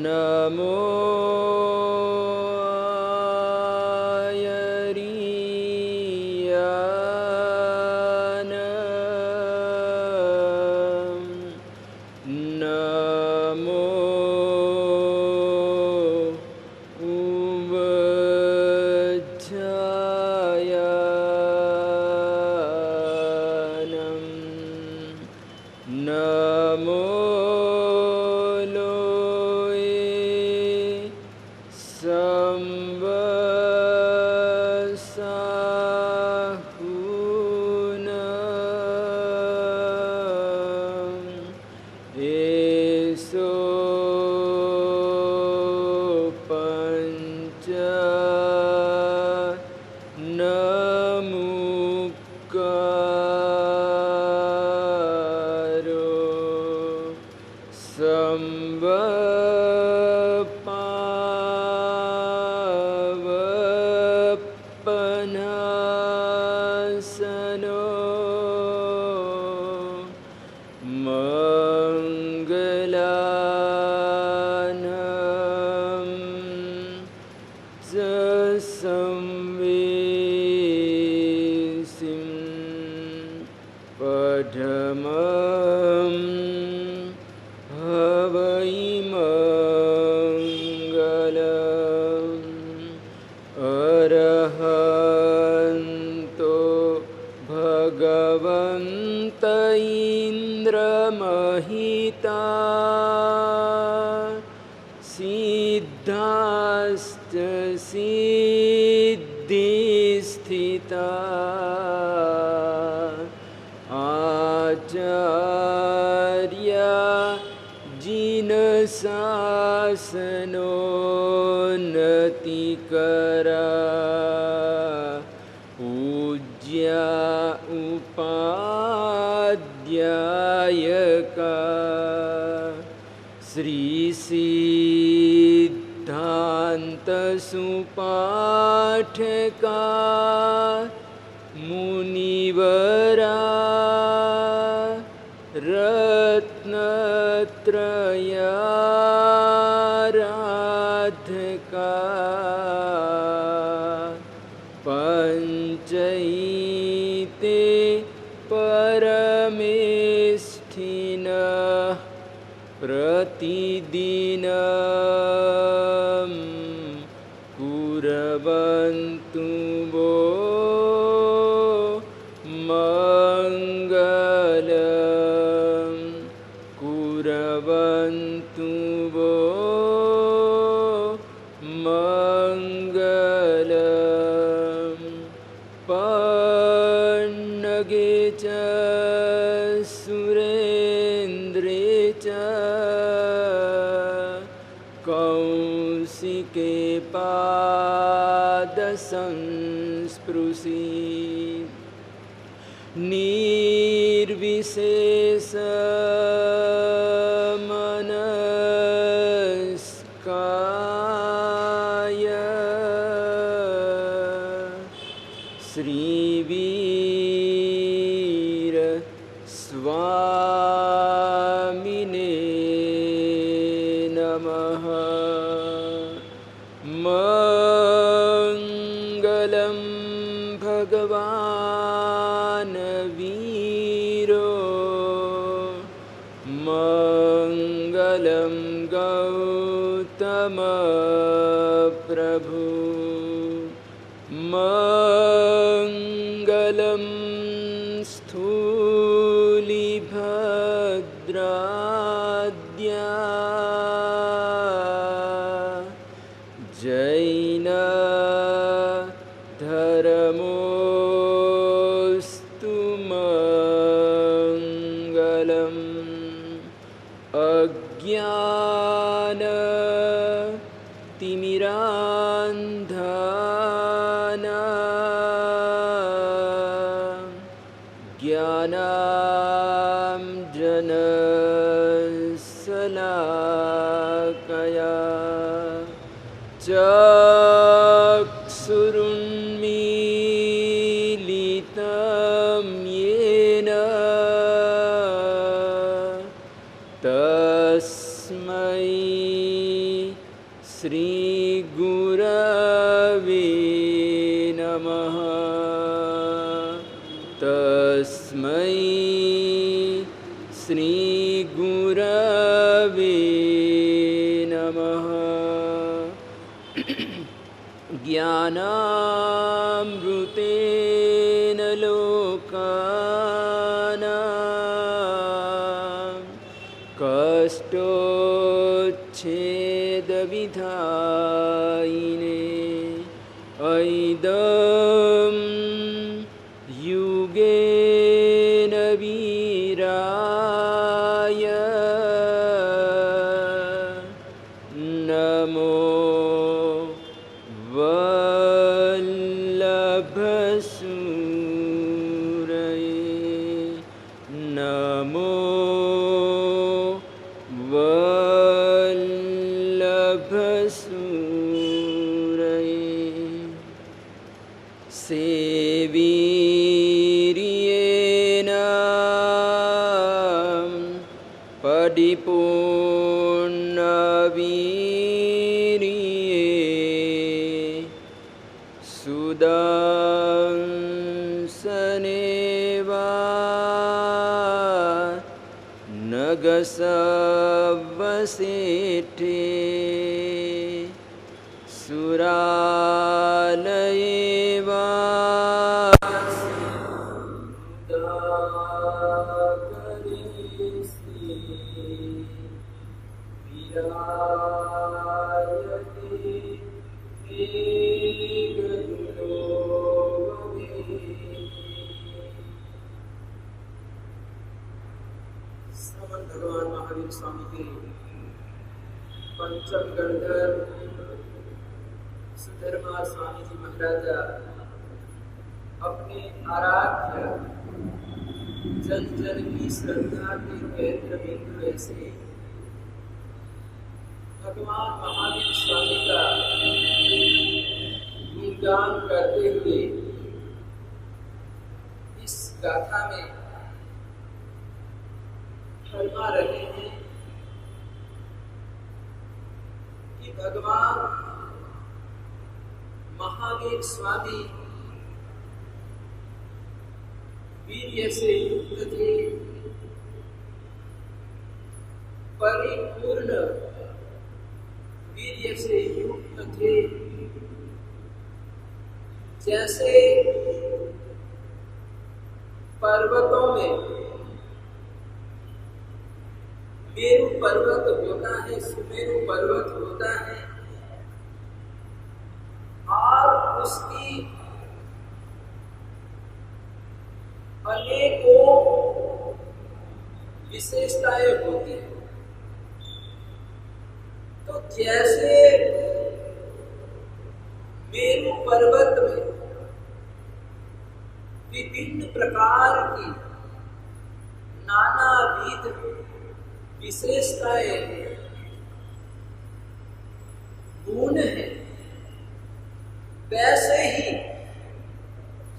नमो चक्षुरुन्मीलितं येन ज्ञानामृतेन लोकानां कष्टोच्छेदविधायिने ऐदं युगेन वीराय नमो वल्लभसूरये नमो वल्लभसूरये सेवीर्येण परिपूर्णवीर्ये सुदंसनेवा नगसवसेठे सुरालयेवा श्रवण भगवान महावीर स्वामी के पंचम गणधर सुधर्मा स्वामी जी महाराजा अपने आराध्य जन जन की श्रद्धा के केंद्र बिंदु से भगवान महावीर स्वामी का गुणगान करते हुए इस गाथा में फरमा रहे हैं कि भगवान महावीर स्वामी वीर्य से युक्त थे, परिपूर्ण वीर्य से युक्त थे। जैसे पर्वतों में मेरु पर्वत होता है, सुमेरु पर्वत होता है और उसकी अनेकों विशेषताएं होती हैं। तो जैसे मेरु पर्वत में विभिन्न प्रकार की नानाविध विशेषताएं गुण है, वैसे ही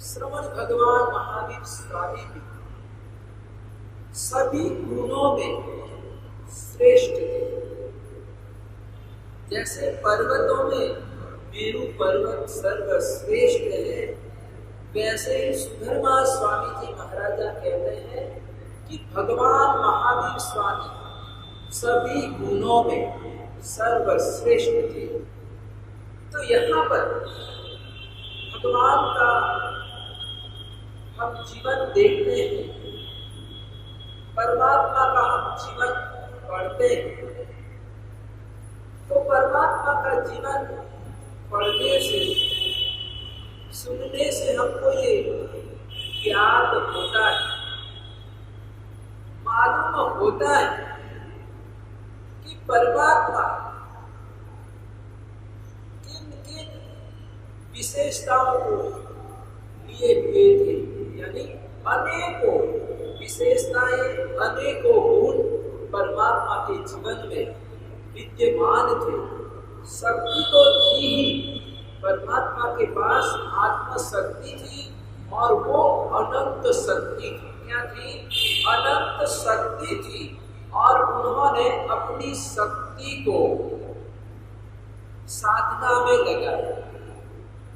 श्रवण भगवान महावीर स्वामी भी सभी गुणों में श्रेष्ठ थे। जैसे पर्वतों में मेरु पर्वत सर्वश्रेष्ठ है, वैसे ही सुधर्मा स्वामी जी महाराजा कहते हैं कि भगवान महावीर स्वामी सभी गुणों में सर्वश्रेष्ठ थे। तो यहाँ पर भगवान का हम जीवन देखते हैं, परमात्मा का हम जीवन पढ़ते हैं, तो परमात्मा का जीवन पढ़ने से सुनने से हमको ये ज्ञान होता है, मालूम होता है कि परमात्मा किन किन विशेषताओं को लिए हुए थे। यानी अनेकों विशेषताएं, अनेकों गुण परमात्मा के जीवन में विद्यमान थे। शक्ति तो थी ही, परमात्मा के पास आत्मशक्ति थी और वो अनंत शक्ति थी। क्या थी? अनंत शक्ति थी। और उन्होंने अपनी शक्ति को साधना में लगाया,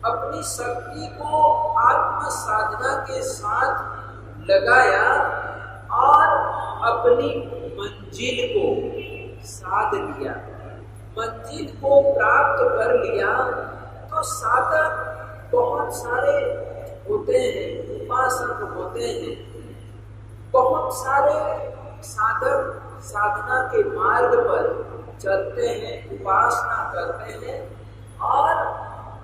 अपनी शक्ति को आत्म साधना के साथ लगाया और अपनी मंजिल को साध लिया, मंजिल को प्राप्त कर लिया। तो तो साधक बहुत सारे होते हैं, उपासक होते हैं, बहुत सारे साधक साधना के मार्ग पर चलते हैं, उपासना करते हैं और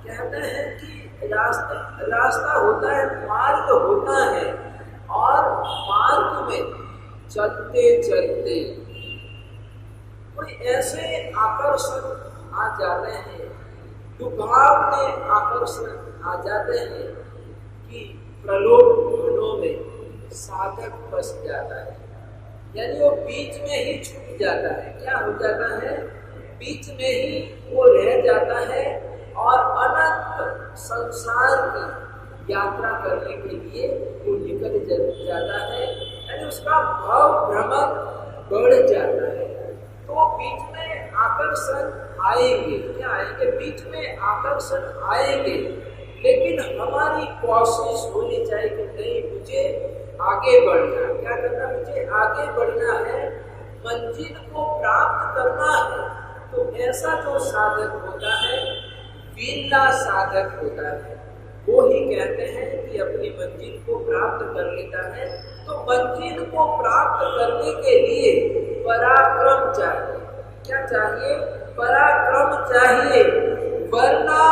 कहते हैं कि रास्ता होता है, मार्ग होता है और मार्ग में चलते चलते कोई ऐसे आकर्षण आ जाते हैं, दुभाव में आकर्षण आ जाते हैं कि प्रलोभ मनों में साधक फंस जाता है, यानी वो बीच में ही छूट जाता है। क्या हो जाता है? बीच में ही वो रह जाता है और अनंत संसार की यात्रा करने के लिए वो निकल जाता है, यानी उसका भाव भ्रमण बढ़ जाता है। तो बीच में आकर्षण आएंगे, क्या आएंगे? बीच में आकर्षण आएंगे, लेकिन हमारी कोशिश होनी चाहिए कि नहीं, मुझे आगे बढ़ना। क्या करना? मुझे आगे बढ़ना है, मंजिल को प्राप्त करना है। तो ऐसा जो साधक होता है, वीरला साधक होता है, वो ही कहते हैं कि अपनी मंजिल को प्राप्त कर लेता है। तो मंजिल को प्राप्त करने के लिए पराक्रम चाहिए। क्या चाहिए? पराक्रम चाहिए, वरना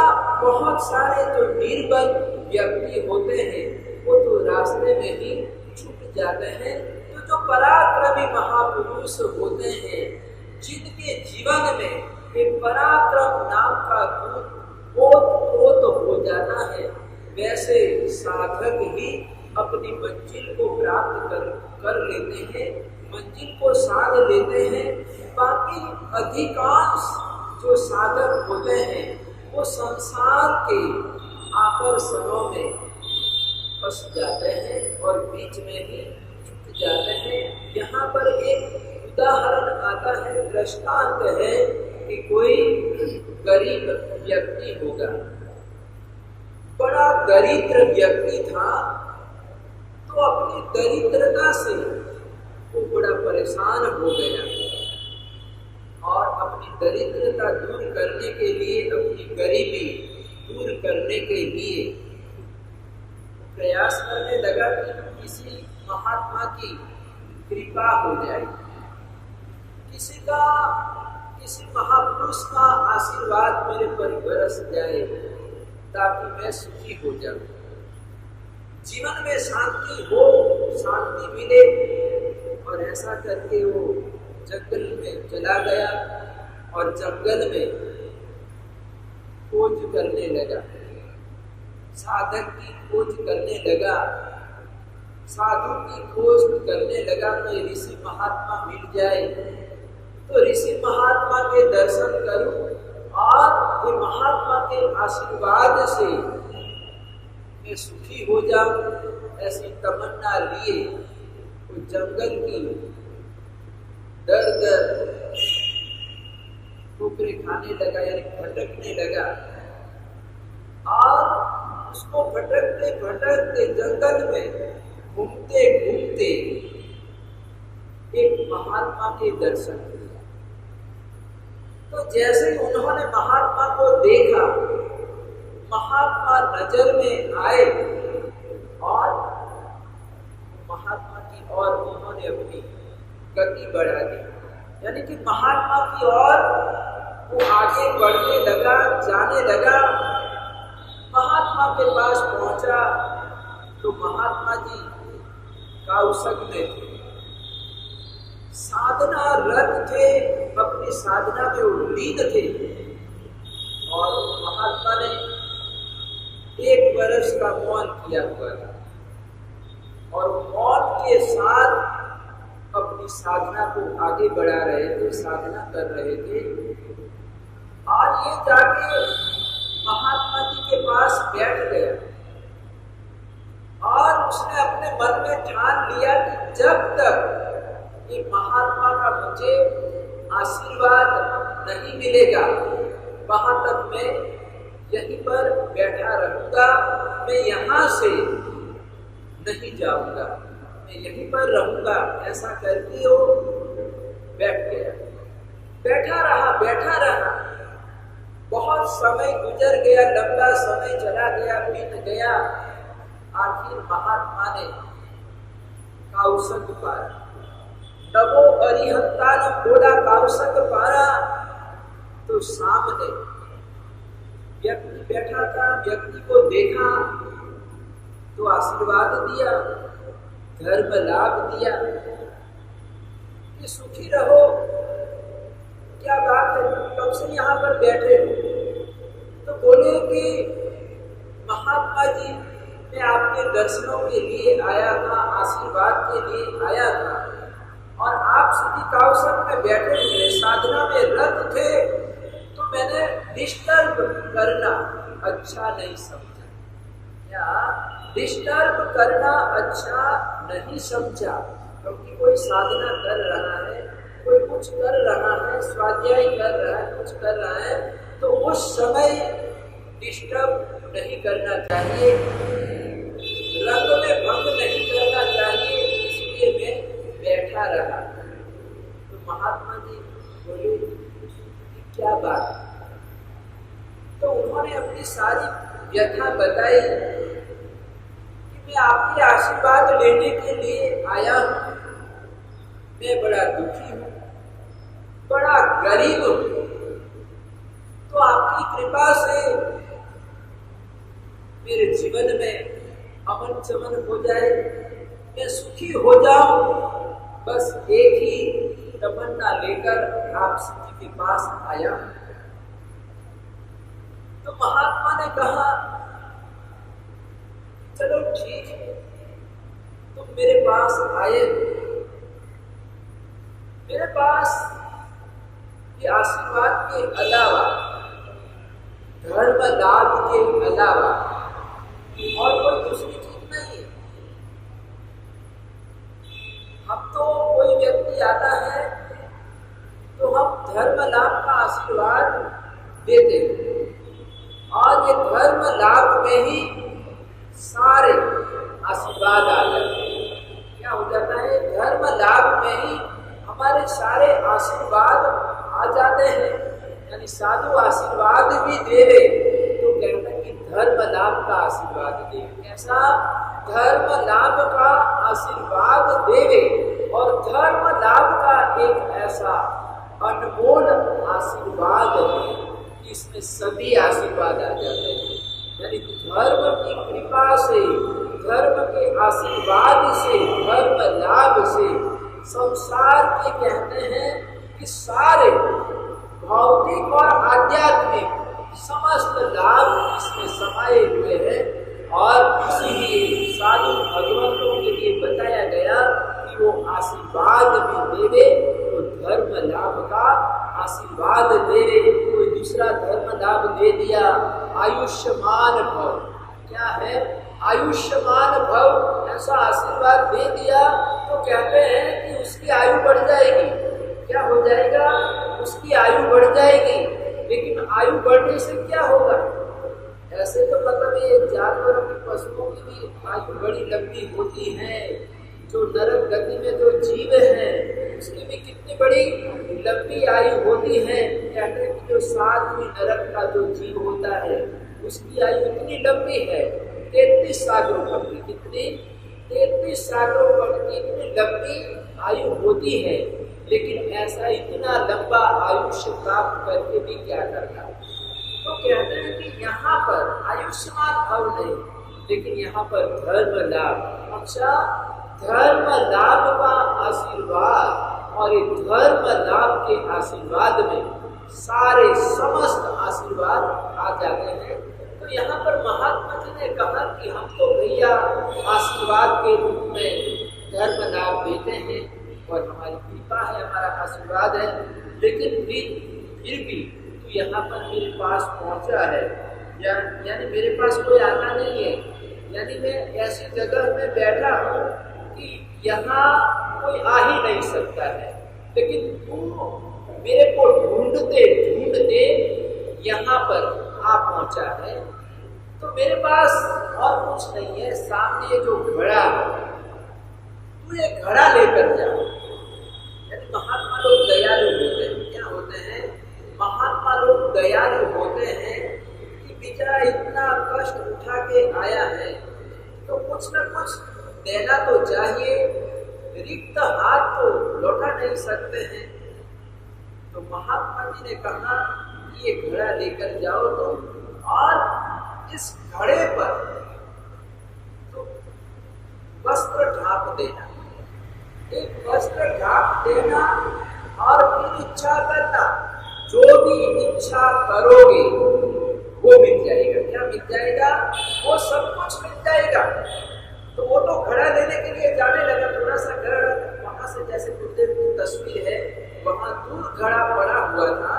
बहुत सारे जो निर्बल व्यक्ति होते हैं वो तो रास्ते में ही छूट जाते हैं। तो जो पराक्रमी महापुरुष होते हैं, जिनके जीवन में एक पराक्रम नाम का गुण ओत हो जाता है, वैसे साधक ही अपनी मंजिल को प्राप्त कर लेते हैं, मंजिल को साध लेते हैं। बाकी अधिकांश जो साधक होते हैं वो संसार के आकर्षणों में फंस जाते हैं और बीच में ही छूट जाते हैं। यहाँ पर एक उदाहरण आता है, दृष्टांत है कि कोई गरीब व्यक्ति होगा, बड़ा दरिद्र व्यक्ति था, तो अपनी दरिद्रता से वो बड़ा परेशान हो गया और अपनी दरिद्रता दूर करने के लिए, अपनी गरीबी दूर करने के लिए प्रयास करने लगा कि किसी महात्मा की कृपा हो जाए, किसी महापुरुष का आशीर्वाद मेरे पर बरस जाए ताकि मैं सुखी हो जाऊं, जीवन में शांति हो, शांति मिले। और ऐसा करके वो जंगल में चला गया और जंगल में खोज करने लगा, साधक की खोज करने लगा, साधु की खोज करने लगा। कोई ऋषि महात्मा मिल जाए तो ऋषि महात्मा के दर्शन करूं और ये महात्मा के आशीर्वाद से मैं सुखी हो जाऊं, ऐसी तमन्ना लिए वो जंगल की दर ठोकरे खाने लगा, यानी भटकने लगा। और उसको भटकते भटकते जंगल में घूमते घूमते एक महात्मा के दर्शन किए। तो जैसे ही उन्होंने महात्मा को देखा, महात्मा नजर में आए और महात्मा की ओर उन्होंने अपनी गति बढ़ा दी, यानी कि महात्मा की ओर वो आगे बढ़ने लगा, जाने लगा। महात्मा के पास पहुंचा तो महात्मा जी कौशक में थे, साधना रत थे, अपनी साधना में उल्लीन थे। और महात्मा ने 1 वर्ष का मौन किया हुआ था और मौन के साथ अपनी साधना को आगे बढ़ा रहे थे, साधना कर रहे थे। और ये जाके महात्मा जी के पास बैठ गया और उसने अपने मन में ठान लिया कि जब तक ये महात्मा का मुझे आशीर्वाद नहीं मिलेगा, वहां तक मैं यहीं पर बैठा रहूंगा, मैं यहाँ से नहीं जाऊंगा, मैं यहीं पर रहूंगा। ऐसा करके वो बैठ गया, बैठा रहा। बहुत समय गुजर गया, लंबा समय चला गया, बीत गया। आखिर महात्मा ने काउसक पारा। नमो अरिहंता ने बोला काउसक पारा, तो सामने व्यक्ति बैठा था, व्यक्ति को देखा तो आशीर्वाद दिया, धर्म लाभ दिया कि सुखी रहो। क्या बात है, कब से यहाँ पर बैठे हो? तो बोले कि महात्मा जी, मैं आपके दर्शनों के लिए आया था, आशीर्वाद के लिए आया था, और आप सिद्धि काउसक में बैठे हुए साधना में रत थे, तो मैंने डिस्टर्ब करना अच्छा नहीं समझा। या डिस्टर्ब करना अच्छा नहीं समझा, क्योंकि कोई साधना कर रहा है, कोई कुछ कर रहा है, स्वाध्याय कर रहा है, कुछ कर रहा है, तो उस समय डिस्टर्ब नहीं करना चाहिए, रंग में भंग नहीं करना चाहिए, इसलिए मैं बैठा रहा। तो महात्मा जी बोले क्या बात? तो उन्होंने अपनी सारी व्यथा बताई कि मैं आपके आशीर्वाद लेने के लिए आया हूं, मैं बड़ा दुखी हूं, बड़ा गरीब हूं, तो आपकी कृपा से मेरे जीवन में अमन चमन हो जाए, मैं सुखी हो जाऊं, बस एक ही तमन्ना लेकर आपसे के पास आया। तो महात्मा ने कहा चलो ठीक है, तुम मेरे पास आए, मेरे पास ये आशीर्वाद के अलावा, धर्म लाभ के अलावा और कोई दूसरी चीज नहीं है। अब तो कोई व्यक्ति आता है तो हम धर्म लाभ का आशीर्वाद देते हैं, और ये धर्म लाभ में ही सारे आशीर्वाद आ जाते हैं। क्या हो जाता है? धर्म लाभ में ही हमारे सारे आशीर्वाद आ जाते हैं। यानी साधु आशीर्वाद भी देवे तो कहते हैं कि धर्म लाभ का आशीर्वाद देवे। ऐसा धर्म लाभ का आशीर्वाद देवे, और धर्म लाभ का एक ऐसा अनमोल आशीर्वाद है, इसमें सभी आशीर्वाद आ जाते हैं। यानी धर्म की कृपा से, धर्म के आशीर्वाद से, धर्म लाभ से संसार के कहते हैं कि सारे भौतिक और आध्यात्मिक समस्त लाभ इसमें समाये हुए हैं। और इसीलिए साधु भगवंतों के लिए बताया गया कि वो आशीर्वाद भी देवे, तो धर्म लाभ का आशीर्वाद देवे। कोई दूसरा धर्म लाभ दे दिया, आयुष्मान भव, क्या है? आयुष्मान भव, ऐसा आशीर्वाद दे दिया तो कहते हैं कि उसकी आयु बढ़ जाएगी। क्या हो जाएगा? उसकी आयु बढ़ जाएगी। लेकिन आयु बढ़ने से क्या होगा? ऐसे तो मतलब ये जानवरों की, पशुओं की भी आयु बड़ी लंबी होती है। जो नरक गति में जो जीव हैं उसकी भी कितनी बड़ी लंबी आयु होती है। कहते हैं कि जो 7वीं नरक का जो जीव होता है उसकी आयु इतनी लंबी है, 33 सालों तक की। कितनी? 33 सालों तक की इतनी लंबी आयु होती है। लेकिन ऐसा इतना लंबा आयुष्य प्राप्त करके भी क्या करना? तो कहते हैं कि यहाँ पर आयुष्मान भव नहीं, लेकिन यहाँ पर धर्म लाभ। अच्छा, धर्म लाभ का आशीर्वाद, और ये धर्म लाभ के आशीर्वाद में सारे समस्त आशीर्वाद आ जाते हैं। तो यहाँ पर महात्मा जी ने कहा कि हम तो भैया आशीर्वाद के रूप में धर्म लाभ देते हैं, और हमारी कृपा है, हमारा आशीर्वाद है, लेकिन फिर भी तो यहाँ पर मेरे पास पहुँचा है, यानी मेरे पास कोई आता नहीं है। यानी मैं ऐसी जगह में बैठा हूँ कि यहाँ कोई आ ही नहीं सकता है, लेकिन तुम मेरे को ढूंढते ढूंढते यहाँ पर आ पहुँचा है। तो मेरे पास और कुछ नहीं है, सामने जो घड़ा है, तू ये घड़ा लेकर जा। महात्मा लोग दयालु होते हैं। क्या होते हैं? महात्मा लोग दयालु होते हैं। नहीं सकते हैं। तो महात्मा जी ने कहा ये घड़ा लेकर जाओ तुम, और इस घड़े पर तो वस्त्र ढाप देना, एक वस्त्र ढाप देना, और फिर इच्छा करना, जो भी इच्छा करोगे वो मिल जाएगा। क्या मिल जाएगा? वो सब कुछ मिल जाएगा। तो वो तो घड़ा लेने के लिए जाने लगा। थोड़ा सा घर वहां से, जैसे गुरुदेव की तस्वीर है, वहां दूर घड़ा पड़ा हुआ था,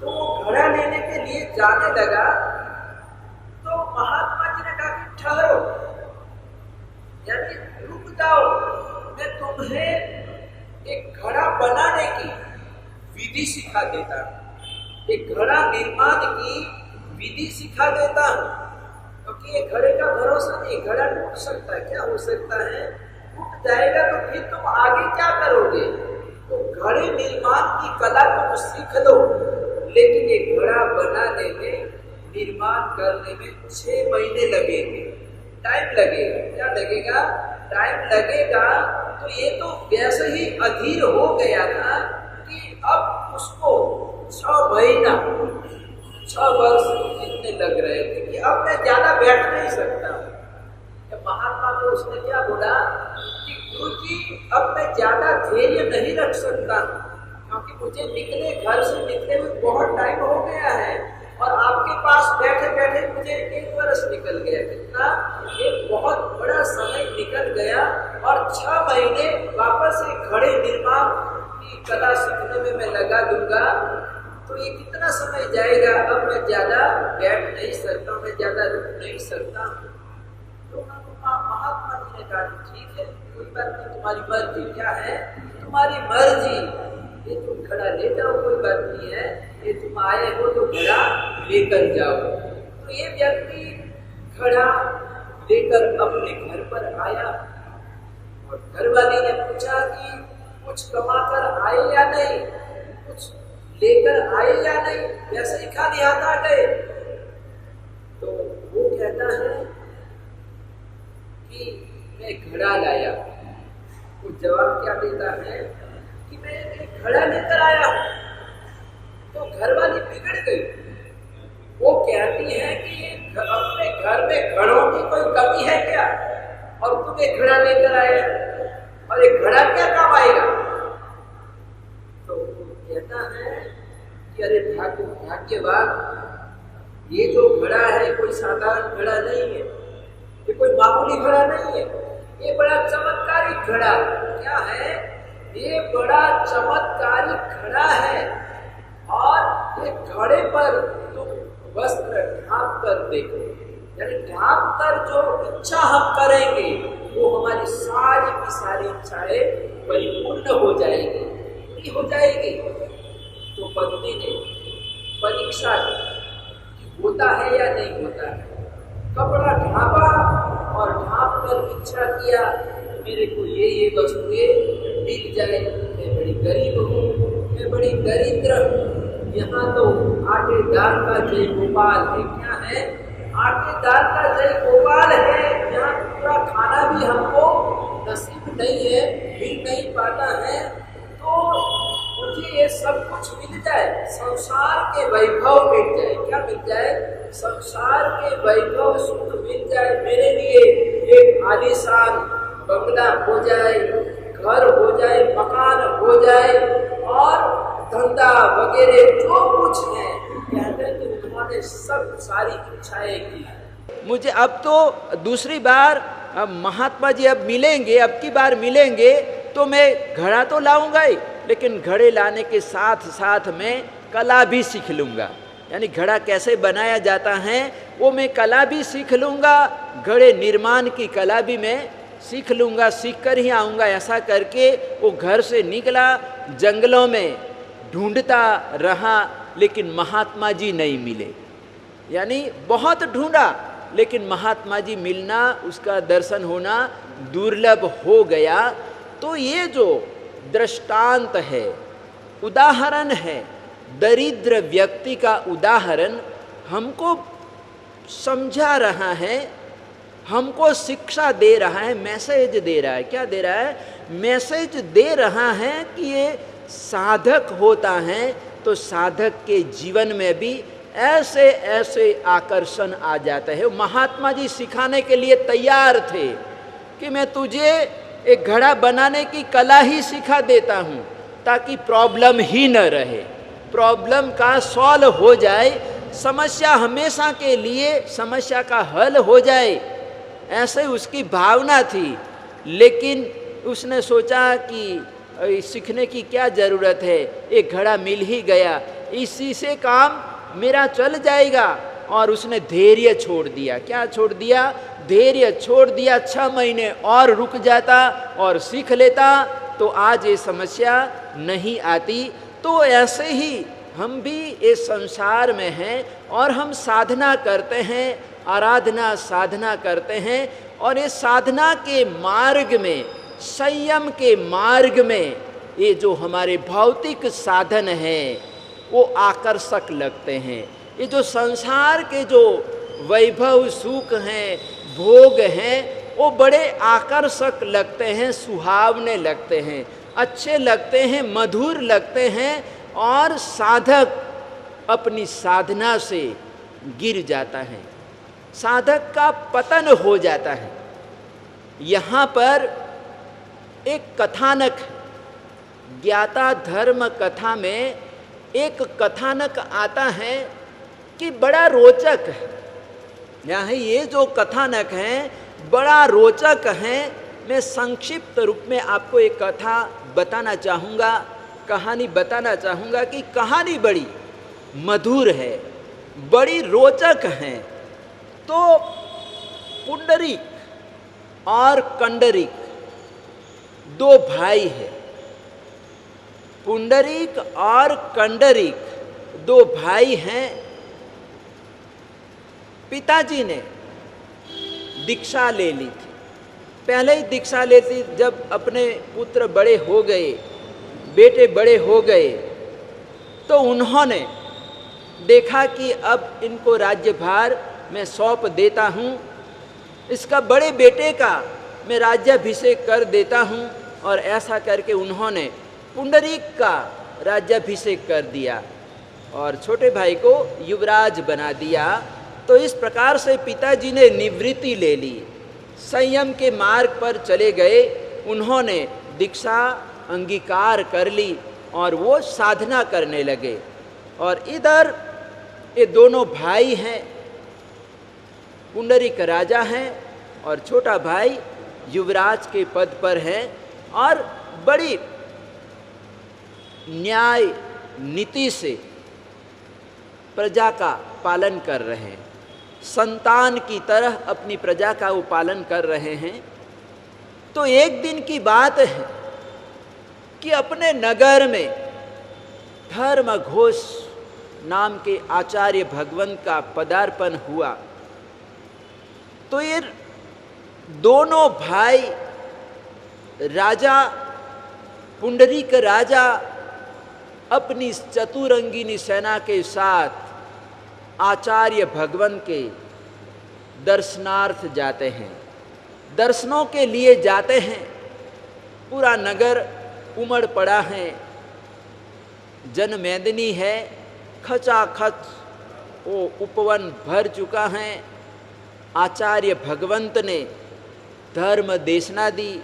तो वो घड़ा लेने के लिए जाने लगा। तो महात्मा जी ने कहा कि ठहरो, यानी रुक जाओ, मैं तुम्हें एक घड़ा बनाने की विधि सिखा देता हूं, एक घड़ा निर्माण की विधि सिखा देता हूं। क्योंकि ये घड़े का भरोसा नहीं, घड़ा टूट सकता है, क्या हो सकता है, टूट जाएगा तो फिर तुम आगे क्या करोगे। तो घड़े निर्माण की कला तुम सीख लो, लेकिन ये घड़ा बनाने में, निर्माण करने में 6 महीने लगेंगे, टाइम लगेगा। क्या लगेगा? टाइम लगेगा। तो ये तो वैसे ही अधीर हो गया था कि अब उसको 6 महीना, 6 वर्ष जितने लग रहे थे कि अब मैं ज्यादा बैठ नहीं सकता। महात्मा को उसने क्या बोला कि गुरुजी अब मैं ज्यादा धैर्य नहीं रख सकता, क्योंकि मुझे निकले, घर से निकले हुए बहुत टाइम हो गया है, और आपके पास बैठे बैठे मुझे 1 वर्ष निकल गया। कितना? एक बहुत बड़ा समय निकल गया, और 6 महीने वापस एक घड़े निर्माण की कला सीखने में मैं लगा दूंगा, तो ये कितना समय जाएगा। अब मैं ज्यादा बैठ नहीं सकता, मैं ज्यादा रुक नहीं सकता। तो महात्मा जी ने कहा ठीक है, कोई बात नहीं, तुम्हारी मर्जी। क्या है? तुम्हारी मर्जी, ये तुम घड़ा ले जाओ, कोई बात नहीं है, ये तुम आए हो तो घड़ा लेकर जाओ। तो ये व्यक्ति घड़ा लेकर अपने घर पर आया, और घरवाली ने पूछा कि कुछ कमा कर आए या नहीं, कुछ लेकर आए या नहीं, वैसे ही खाली हाथ आ गए। तो वो कहता है कि मैं घड़ा लाया। वो जवाब क्या देता है कि मैं एक घड़ा लेकर आया हूं। तो घरवाली बिगड़ गई। वो कहती है कि अपने घर में घड़ों की कोई कमी है क्या, और तुम एक घड़ा लेकर आए, और एक घड़ा क्या काम आएगा। तो कहता है कि अरे भाग्यवान, ये जो घड़ा है कोई साधारण घड़ा नहीं है, ये कोई मामूली घड़ा नहीं है, ये बड़ा चमत्कारिक घड़ा। क्या है? ये बड़ा चमत्कारिक घड़ा है, और एक घड़े पर तुम वस्त्र ढांप कर देखो, यानी ढांप कर जो इच्छा हम करेंगे वो हमारी सारी की सारी इच्छाएं परिपूर्ण हो जाएगी, पूरी हो जाएगी। तो पत्नी ने परीक्षा की होता है या नहीं होता है, कपड़ा ढांपा और ढांप कर इच्छा किया मेरे को ये वस्तुएं मिल जाए। मैं बड़ी गरीब हूँ, मैं बड़ी दरिद्र हूँ, यहाँ तो आटे दाल का जय गोपाल है। क्या है? आटे दाल का जय गोपाल है। यहाँ पूरा खाना भी हमको नसीब नहीं है, मिल नहीं पाता है। तो मुझे ये सब कुछ मिल जाए, संसार के वैभव मिल जाए। क्या मिल जाए? संसार के वैभव सुख मिल जाए। मेरे लिए एक आलीशान बंगला हो जाए, घर हो जाए, मकान हो जाए, और धंधा वगैरह जो कुछ है, कहते हैं कि उन्होंने सब सारी इच्छाएं की। मुझे अब तो दूसरी बार अब महात्मा जी अब मिलेंगे, अब की बार मिलेंगे तो मैं घड़ा तो लाऊंगा ही, लेकिन घड़े लाने के साथ साथ मैं कला भी सीख लूँगा। यानी घड़ा कैसे बनाया जाता है वो मैं कला भी सीख लूँगा, घड़े निर्माण की कला भी मैं सीख लूँगा, सीख कर ही आऊँगा। ऐसा करके वो घर से निकला, जंगलों में ढूंढता रहा, लेकिन महात्मा जी नहीं मिले। यानी बहुत ढूंढा, लेकिन महात्मा जी मिलना, उसका दर्शन होना दुर्लभ हो गया। तो ये जो दृष्टांत है, उदाहरण है, दरिद्र व्यक्ति का उदाहरण हमको समझा रहा है, हमको शिक्षा दे रहा है, मैसेज दे रहा है। क्या दे रहा है मैसेज दे रहा है कि ये साधक होता है तो साधक के जीवन में भी ऐसे ऐसे आकर्षण आ जाते हैं। महात्मा जी सिखाने के लिए तैयार थे कि मैं तुझे एक घड़ा बनाने की कला ही सिखा देता हूँ ताकि प्रॉब्लम ही न रहे, प्रॉब्लम का सॉल्व हो जाए, समस्या हमेशा के लिए समस्या का हल हो जाए, ऐसे उसकी भावना थी। लेकिन उसने सोचा कि सीखने की क्या ज़रूरत है, एक घड़ा मिल ही गया, इसी से काम मेरा चल जाएगा। और उसने धैर्य छोड़ दिया। क्या छोड़ दिया? धैर्य छोड़ दिया। 6 महीने और रुक जाता और सीख लेता तो आज ये समस्या नहीं आती। तो ऐसे ही हम भी इस संसार में हैं और हम साधना करते हैं, आराधना साधना करते हैं, और इस साधना के मार्ग में, संयम के मार्ग में ये जो हमारे भौतिक साधन हैं वो आकर्षक लगते हैं। ये जो संसार के जो वैभव सुख हैं, भोग हैं, वो बड़े आकर्षक लगते हैं, सुहावने लगते हैं, अच्छे लगते हैं, मधुर लगते हैं, और साधक अपनी साधना से गिर जाता है, साधक का पतन हो जाता है। यहाँ पर एक कथानक, ज्ञाता धर्म कथा में एक कथानक आता है कि बड़ा रोचक है। यहाँ ये जो कथानक है बड़ा रोचक है। मैं संक्षिप्त रूप में आपको एक कथा बताना चाहूँगा, कहानी बताना चाहूँगा कि कहानी बड़ी मधुर है, बड़ी रोचक है। तो पुंडरीक और कंडरीक 2 भाई हैं। पुंडरीक और कंडरीक 2 भाई हैं। पिताजी ने दीक्षा ले ली थी, पहले ही दीक्षा लेती। जब अपने पुत्र बड़े हो गए, बेटे बड़े हो गए, तो उन्होंने देखा कि अब इनको राज्यभार मैं सौंप देता हूँ, इसका बड़े बेटे का मैं राज्याभिषेक कर देता हूँ। और ऐसा करके उन्होंने पुंडरीक का राज्याभिषेक कर दिया और छोटे भाई को युवराज बना दिया। तो इस प्रकार से पिताजी ने निवृत्ति ले ली, संयम के मार्ग पर चले गए। उन्होंने दीक्षा अंगीकार कर ली और वो साधना करने लगे। और इधर ये दोनों भाई हैं, पुंडरीक राजा हैं और छोटा भाई युवराज के पद पर है, और बड़ी न्याय नीति से प्रजा का पालन कर रहे हैं, संतान की तरह अपनी प्रजा का वो पालन कर रहे हैं। तो एक दिन की बात है कि अपने नगर में धर्मघोष नाम के आचार्य भगवंत का पदार्पण हुआ। तो ये दोनों भाई राजा, पुंडरीक राजा अपनी चतुरंगिनी सेना के साथ आचार्य भगवंत के दर्शनार्थ जाते हैं, दर्शनों के लिए जाते हैं। पूरा नगर उमड़ पड़ा है, जनमेदिनी है, खचाखच वो उपवन भर चुका है। आचार्य भगवंत ने धर्म देशना दी,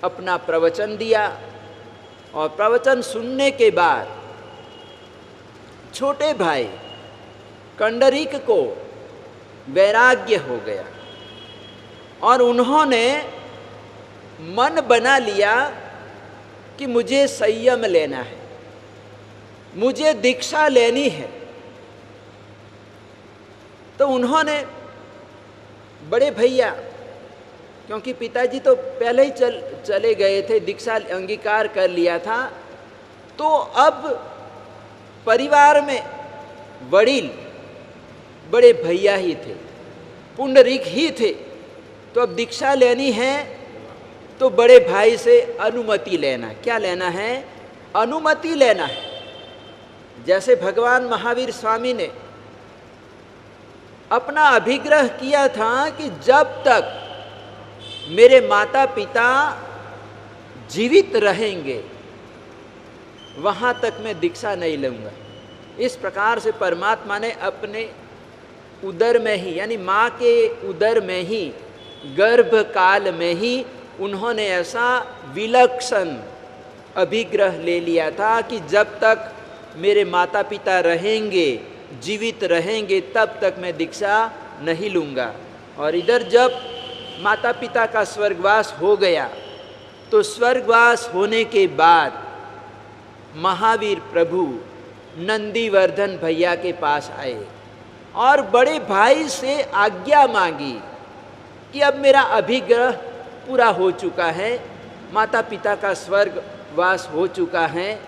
अपना प्रवचन दिया, और प्रवचन सुनने के बाद छोटे भाई कंडरीक को वैराग्य हो गया और उन्होंने मन बना लिया कि मुझे संयम लेना है, मुझे दीक्षा लेनी है। तो उन्होंने बड़े भैया, क्योंकि पिताजी तो पहले ही चले गए थे, दीक्षा अंगीकार कर लिया था, तो अब परिवार में वडील बड़े भैया ही थे, पुंडरीक ही थे। तो अब दीक्षा लेनी है तो बड़े भाई से अनुमति लेना। क्या लेना है? अनुमति लेना है। जैसे भगवान महावीर स्वामी ने अपना अभिग्रह किया था कि जब तक मेरे माता पिता जीवित रहेंगे वहां तक मैं दीक्षा नहीं लूंगा। इस प्रकार से परमात्मा ने अपने उदर में ही, यानी माँ के उदर में ही, गर्भ काल में ही उन्होंने ऐसा विलक्षण अभिग्रह ले लिया था कि जब तक मेरे माता पिता रहेंगे, जीवित रहेंगे, तब तक मैं दीक्षा नहीं लूँगा। और इधर जब माता पिता का स्वर्गवास हो गया तो स्वर्गवास होने के बाद महावीर प्रभु नंदीवर्धन भैया के पास आए और बड़े भाई से आज्ञा मांगी कि अब मेरा अभिग्रह पूरा हो चुका है, माता पिता का स्वर्गवास हो चुका है,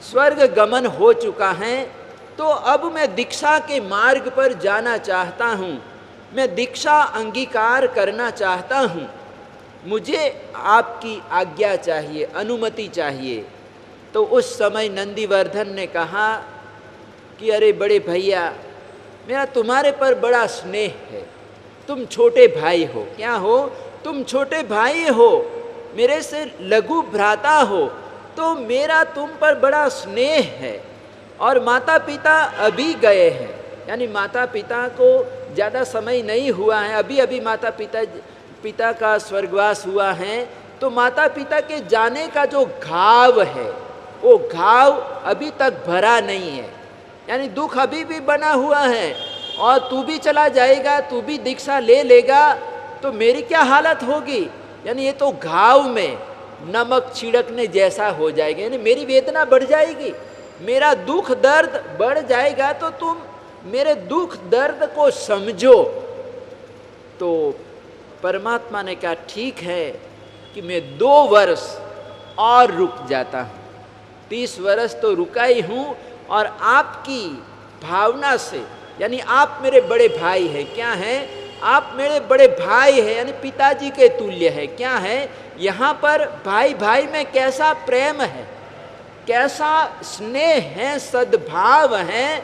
स्वर्ग गमन हो चुका है, तो अब मैं दीक्षा के मार्ग पर जाना चाहता हूँ, मैं दीक्षा अंगीकार करना चाहता हूँ, मुझे आपकी आज्ञा चाहिए, अनुमति चाहिए। तो उस समय नंदीवर्धन ने कहा कि अरे बड़े भैया, मेरा तुम्हारे पर बड़ा स्नेह है, तुम छोटे भाई हो। क्या हो? तुम छोटे भाई हो, मेरे से लघु भ्राता हो, तो मेरा तुम पर बड़ा स्नेह है। और माता पिता अभी गए हैं, यानी माता पिता को ज़्यादा समय नहीं हुआ है, अभी अभी माता पिता का स्वर्गवास हुआ है, तो माता पिता के जाने का जो घाव है वो घाव अभी तक भरा नहीं है, यानी दुख अभी भी बना हुआ है। और तू भी चला जाएगा, तू भी दीक्षा ले लेगा तो मेरी क्या हालत होगी, यानी ये तो घाव में नमक छिड़कने जैसा हो जाएगा, यानी मेरी वेदना बढ़ जाएगी, मेरा दुख दर्द बढ़ जाएगा, तो तुम मेरे दुख दर्द को समझो। तो परमात्मा ने कहा ठीक है कि मैं 2 वर्ष और रुक जाता हूँ, 30 वर्ष तो रुका ही हूँ, और आपकी भावना से, यानी आप मेरे बड़े भाई हैं, क्या हैं? आप मेरे बड़े भाई हैं, यानी पिताजी के तुल्य है। क्या है? यहाँ पर भाई भाई में कैसा प्रेम है, कैसा स्नेह है, सद्भाव है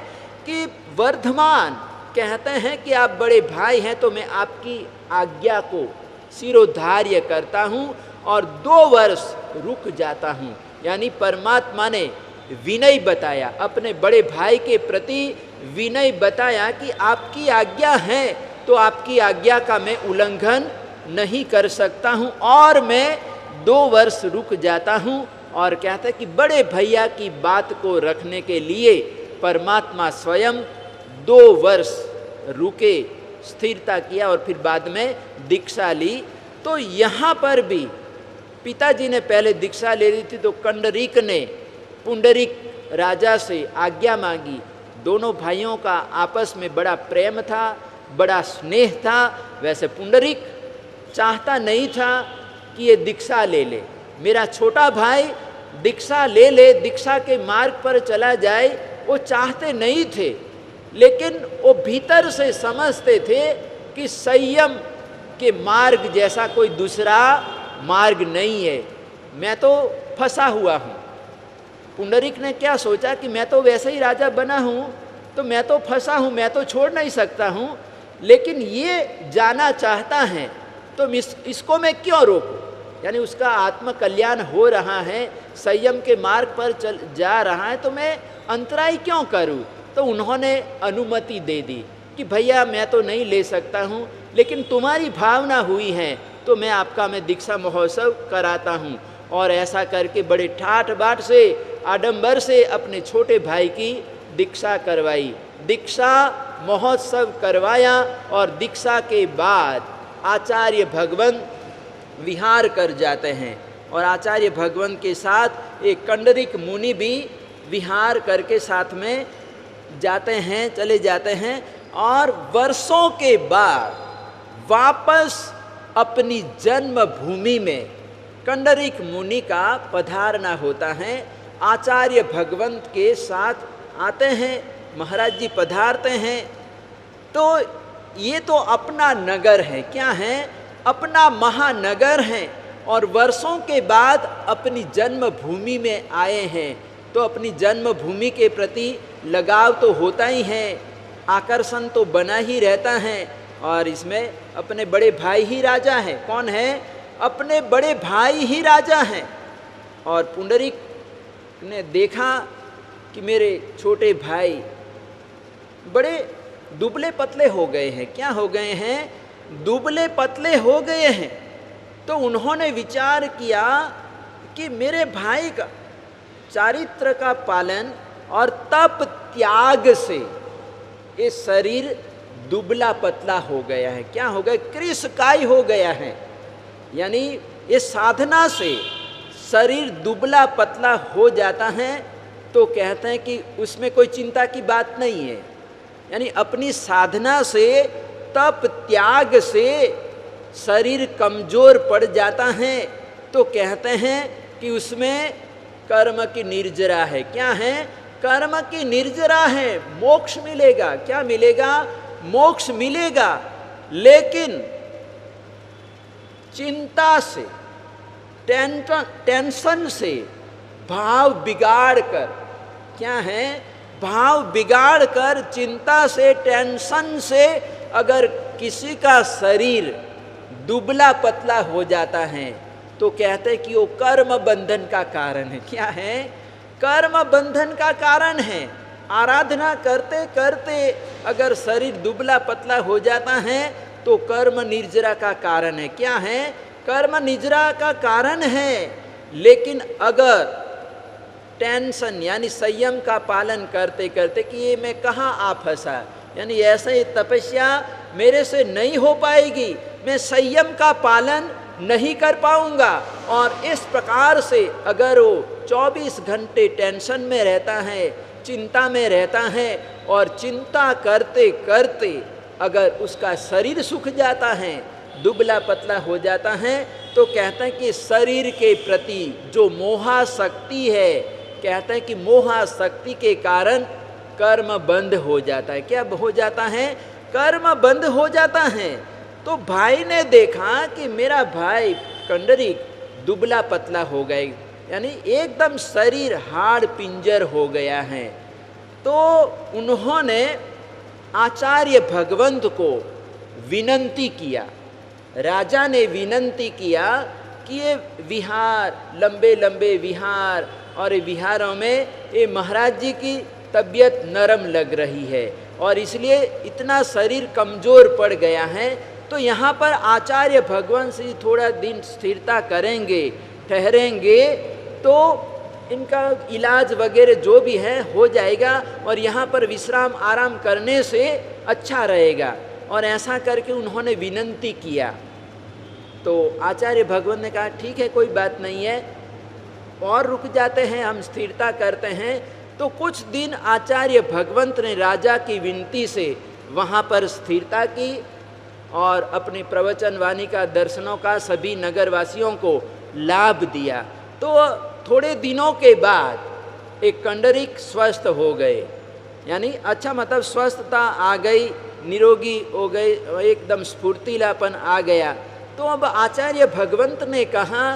कि वर्धमान कहते हैं कि आप बड़े भाई हैं तो मैं आपकी आज्ञा को शिरोधार्य करता हूँ और 2 वर्ष रुक जाता हूँ। यानी परमात्मा ने विनय बताया, अपने बड़े भाई के प्रति विनय बताया कि आपकी आज्ञा है तो आपकी आज्ञा का मैं उल्लंघन नहीं कर सकता हूँ, और मैं 2 वर्ष रुक जाता हूँ। और कहते हैं कि बड़े भैया की बात को रखने के लिए परमात्मा स्वयं 2 वर्ष रुके, स्थिरता किया और फिर बाद में दीक्षा ली। तो यहाँ पर भी पिताजी ने पहले दीक्षा ले ली थी, तो कंडरीक ने पुंडरीक राजा से आज्ञा मांगी। दोनों भाइयों का आपस में बड़ा प्रेम था, बड़ा स्नेह था। वैसे पुंडरीक चाहता नहीं था कि ये दीक्षा ले ले, मेरा छोटा भाई दीक्षा ले ले, दीक्षा के मार्ग पर चला जाए, वो चाहते नहीं थे, लेकिन वो भीतर से समझते थे कि संयम के मार्ग जैसा कोई दूसरा मार्ग नहीं है, मैं तो फंसा हुआ हूँ। पुंडरीक ने क्या सोचा कि मैं तो वैसे ही राजा बना हूँ, तो मैं तो फंसा हूँ, मैं तो छोड़ नहीं सकता हूँ, लेकिन ये जाना चाहता है तो इसको मैं क्यों रोकूं? यानी उसका आत्म कल्याण हो रहा है, संयम के मार्ग पर चल जा रहा है, तो मैं अंतराय क्यों करूं? तो उन्होंने अनुमति दे दी कि भैया मैं तो नहीं ले सकता हूं, लेकिन तुम्हारी भावना हुई है तो मैं आपका मैं दीक्षा महोत्सव कराता हूं। और ऐसा करके बड़े ठाठ बाट से, आडंबर से अपने छोटे भाई की दीक्षा करवाई, दीक्षा महोत्सव करवाया। और दीक्षा के बाद आचार्य भगवान विहार कर जाते हैं, और आचार्य भगवान के साथ एक कंडरीक मुनि भी विहार करके साथ में जाते हैं, चले जाते हैं। और वर्षों के बाद वापस अपनी जन्मभूमि में कंडरीक मुनि का पधारना होता है। आचार्य भगवंत के साथ आते हैं, महाराज जी पधारते हैं। तो ये तो अपना नगर है, क्या है? अपना महानगर है, और वर्षों के बाद अपनी जन्मभूमि में आए हैं, तो अपनी जन्मभूमि के प्रति लगाव तो होता ही है, आकर्षण तो बना ही रहता है। और इसमें अपने बड़े भाई ही राजा हैं। कौन है? अपने बड़े भाई ही राजा हैं। और पुंडरीक ने देखा कि मेरे छोटे भाई बड़े दुबले पतले हो गए हैं। क्या हो गए हैं? दुबले पतले हो गए हैं। तो उन्होंने विचार किया कि मेरे भाई का चारित्र का पालन और तप त्याग से ये शरीर दुबला पतला हो गया है। क्या हो गया? कृशकाय हो गया है। यानी ये साधना से शरीर दुबला पतला हो जाता है। तो कहते हैं कि उसमें कोई चिंता की बात नहीं है। यानी अपनी साधना से, तप त्याग से शरीर कमजोर पड़ जाता है। तो कहते हैं कि उसमें कर्म की निर्जरा है। क्या है? कर्म की निर्जरा है। मोक्ष मिलेगा। क्या मिलेगा? मोक्ष मिलेगा। लेकिन चिंता से, टेंशन से भाव बिगाड़ कर, क्या है? भाव बिगाड़ कर, चिंता से, टेंशन से अगर किसी का शरीर दुबला पतला हो जाता है तो कहते हैं कि वो कर्म बंधन का कारण है। क्या है? कर्म बंधन का कारण है। आराधना करते करते अगर शरीर दुबला पतला हो जाता है तो कर्म निर्जरा का कारण है। क्या है? कर्म निर्जरा का कारण है। लेकिन अगर टेंशन यानी संयम का पालन करते करते कि ये मैं कहाँ आ फंसा, यानी ऐसे तपस्या मेरे से नहीं हो पाएगी, मैं संयम का पालन नहीं कर पाऊंगा, और इस प्रकार से अगर वो 24 घंटे टेंशन में रहता है, चिंता में रहता है, और चिंता करते करते अगर उसका शरीर सूख जाता है, दुबला पतला हो जाता है, तो कहते हैं कि शरीर के प्रति जो मोहाशक्ति है, कहते हैं कि मोहाशक्ति के कारण कर्म बंद हो जाता है। क्या हो जाता है? कर्म बंद हो जाता है। तो भाई ने देखा कि मेरा भाई कंडरीक दुबला पतला हो गए, यानी एकदम शरीर हाड़ पिंजर हो गया है। तो उन्होंने आचार्य भगवंत को विनंती किया। राजा ने विनंती किया कि ये विहार, लंबे लंबे विहार, और ये विहारों में ये महाराज जी की तबीयत नरम लग रही है और इसलिए इतना शरीर कमज़ोर पड़ गया है, तो यहाँ पर आचार्य भगवान से थोड़ा दिन स्थिरता करेंगे, ठहरेंगे, तो इनका इलाज वगैरह जो भी है हो जाएगा और यहाँ पर विश्राम आराम करने से अच्छा रहेगा। और ऐसा करके उन्होंने विनंती किया। तो आचार्य भगवान ने कहा ठीक है, कोई बात नहीं है, और रुक जाते हैं, हम स्थिरता करते हैं। तो कुछ दिन आचार्य भगवंत ने राजा की विनती से वहाँ पर स्थिरता की और अपनी प्रवचन वाणी का, दर्शनों का सभी नगरवासियों को लाभ दिया। तो थोड़े दिनों के बाद एक कंडरीक स्वस्थ हो गए, यानी अच्छा मतलब स्वस्थता आ गई, निरोगी हो गए, एकदम स्फूर्तिलापन आ गया। तो अब आचार्य भगवंत ने कहा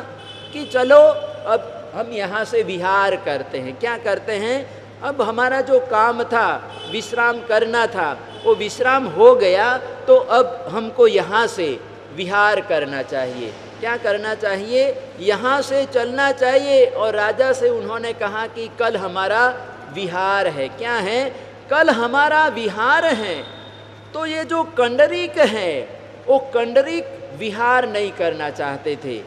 कि चलो अब हम यहाँ से विहार करते हैं। क्या करते हैं? अब हमारा जो काम था, विश्राम करना था, वो विश्राम हो गया, तो अब हमको यहाँ से विहार करना चाहिए। क्या करना चाहिए? यहाँ से चलना चाहिए। और राजा से उन्होंने कहा कि कल हमारा विहार है। क्या है? कल हमारा विहार है। तो ये जो कंडरीक है वो कंडरीक विहार नहीं करना चाहते थे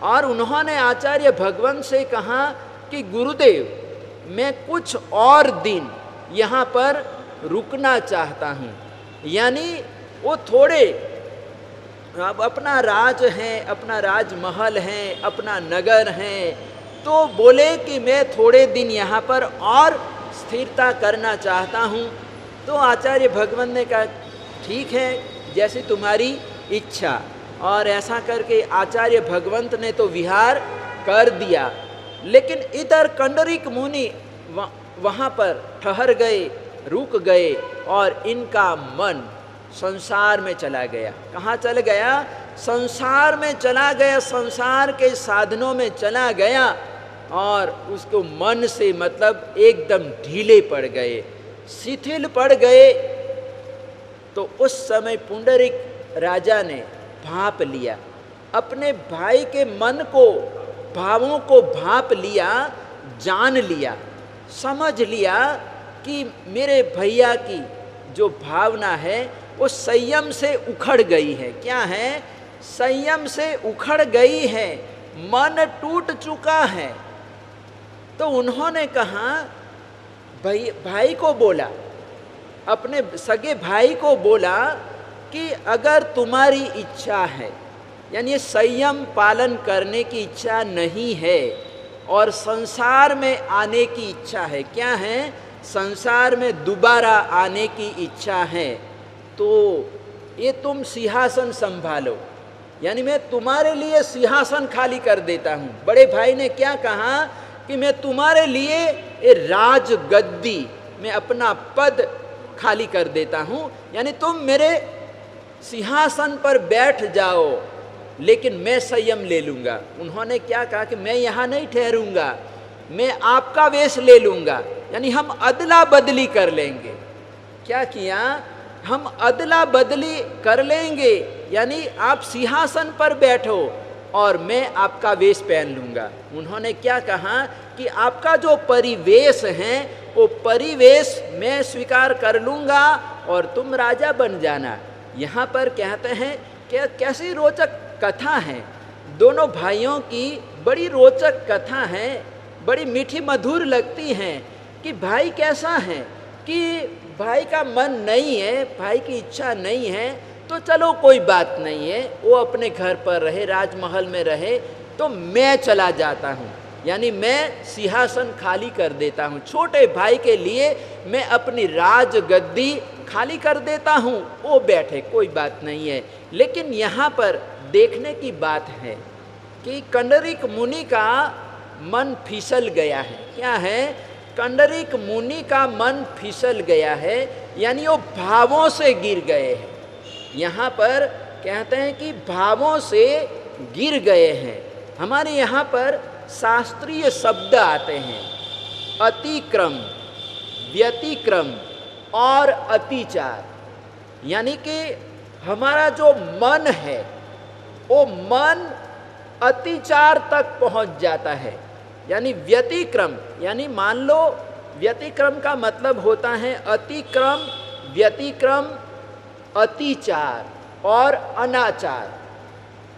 और उन्होंने आचार्य भगवंत से कहा कि गुरुदेव, मैं कुछ और दिन यहाँ पर रुकना चाहता हूँ। यानी वो थोड़े, अब अपना राज है, अपना राजमहल है, अपना नगर है, तो बोले कि मैं थोड़े दिन यहाँ पर और स्थिरता करना चाहता हूँ। तो आचार्य भगवंत ने कहा ठीक है, जैसी तुम्हारी इच्छा। और ऐसा करके आचार्य भगवंत ने तो विहार कर दिया। लेकिन इधर कंडरीक मुनि वहाँ पर ठहर गए, रुक गए और इनका मन संसार में चला गया। कहाँ चल गया? संसार में चला गया, संसार के साधनों में चला गया और उसको मन से मतलब एकदम ढीले पड़ गए, शिथिल पड़ गए। तो उस समय पुंडरीक राजा ने भाप लिया, अपने भाई के मन को भावों को भांप लिया, जान लिया, समझ लिया कि मेरे भैया की जो भावना है वो संयम से उखड़ गई है। क्या है? संयम से उखड़ गई है, मन टूट चुका है। तो उन्होंने कहा, भाई को बोला, अपने सगे भाई को बोला कि अगर तुम्हारी इच्छा है, यानी संयम पालन करने की इच्छा नहीं है और संसार में आने की इच्छा है, क्या है? संसार में दोबारा आने की इच्छा है, तो ये तुम सिंहासन संभालो, यानी मैं तुम्हारे लिए सिंहासन खाली कर देता हूँ। बड़े भाई ने क्या कहा कि मैं तुम्हारे लिए ये राज गद्दी में अपना पद खाली कर देता हूँ, यानी तुम मेरे सिंहासन पर बैठ जाओ, लेकिन मैं संयम ले लूँगा। उन्होंने क्या कहा कि मैं यहाँ नहीं ठहरूंगा, मैं आपका वेश ले लूँगा, यानी हम अदला बदली कर लेंगे। क्या किया? हम अदला बदली कर लेंगे, यानी आप सिंहासन पर बैठो और मैं आपका वेश पहन लूँगा। उन्होंने क्या कहा कि आपका जो परिवेश है वो परिवेश मैं स्वीकार कर लूँगा और तुम राजा बन जाना। यहाँ पर कहते हैं कि कैसी रोचक कथा है, दोनों भाइयों की बड़ी रोचक कथा है, बड़ी मीठी मधुर लगती हैं कि भाई कैसा है कि भाई का मन नहीं है, भाई की इच्छा नहीं है, तो चलो कोई बात नहीं है, वो अपने घर पर रहे, राजमहल में रहे, तो मैं चला जाता हूँ, यानी मैं सिंहासन खाली कर देता हूँ, छोटे भाई के लिए मैं अपनी राज गद्दी खाली कर देता हूँ, वो बैठे, कोई बात नहीं है। लेकिन यहाँ पर देखने की बात है कि कंडरीक मुनि का मन फिसल गया है। क्या है? कंडरीक मुनि का मन फिसल गया है, यानी वो भावों से गिर गए हैं। यहाँ पर कहते हैं कि भावों से गिर गए हैं। हमारे यहाँ पर शास्त्रीय शब्द आते हैं, अतिक्रम, व्यतिक्रम और अतिचार, यानी कि हमारा जो मन है वो मन अतिचार तक पहुँच जाता है, यानी व्यतिक्रम, यानी मान लो व्यतिक्रम का मतलब होता है अतिक्रम, व्यतिक्रम, अतिचार और अनाचार।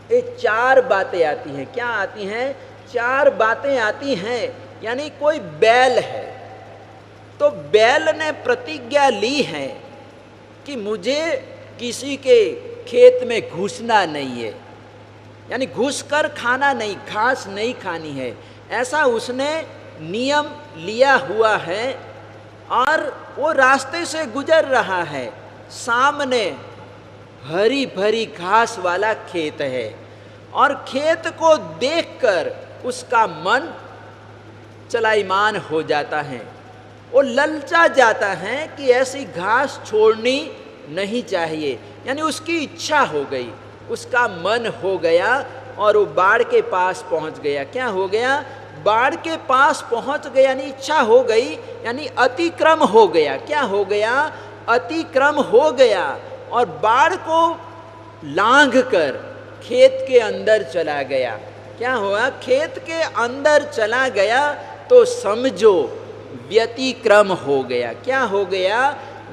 ये चार बातें आती हैं। क्या आती हैं? चार बातें आती हैं। यानी कोई बैल है, तो बैल ने प्रतिज्ञा ली है कि मुझे किसी के खेत में घुसना नहीं है, यानी घुसकर खाना नहीं, घास नहीं खानी है, ऐसा उसने नियम लिया हुआ है। और वो रास्ते से गुजर रहा है, सामने हरी भरी घास वाला खेत है और खेत को देखकर उसका मन चलाईमान हो जाता है, वो ललचा जाता है कि ऐसी घास छोड़नी नहीं चाहिए, यानी उसकी इच्छा हो गई, उसका मन हो गया और वो बाढ़ के पास पहुंच गया। क्या हो गया? बाढ़ के पास पहुंच गया, यानी इच्छा हो गई, यानी अतिक्रम हो गया। क्या हो गया? अतिक्रम हो गया और बाढ़ को लांघ कर खेत के अंदर चला गया। क्या हुआ? खेत के अंदर चला गया तो समझो व्यतिक्रम हो गया। क्या हो गया?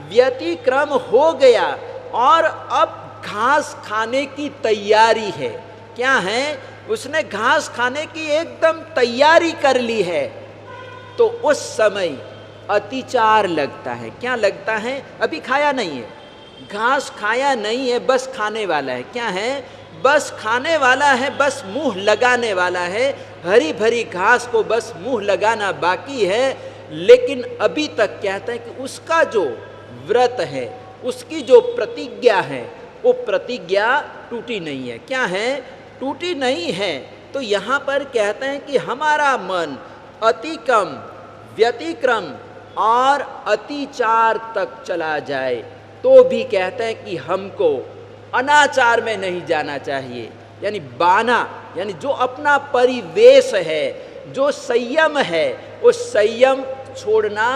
व्यतिक्रम हो गया और अब घास खाने की तैयारी है। क्या है? उसने घास खाने की एकदम तैयारी कर ली है। तो उस समय अतिचार लगता है। क्या लगता है? अभी खाया नहीं है, घास खाया नहीं है, बस खाने वाला है। क्या है? बस खाने वाला है, बस मुंह लगाने वाला है, हरी भरी घास को बस मुंह लगाना बाकी है। लेकिन अभी तक कहते हैं कि उसका जो व्रत है, उसकी जो प्रतिज्ञा है, वो प्रतिज्ञा टूटी नहीं है। क्या है? टूटी नहीं है। तो यहाँ पर कहते हैं कि हमारा मन अतिक्रम, व्यतिक्रम और अतिचार तक चला जाए तो भी कहते हैं कि हमको अनाचार में नहीं जाना चाहिए, यानी बाना, यानी जो अपना परिवेश है, जो संयम है, वो संयम छोड़ना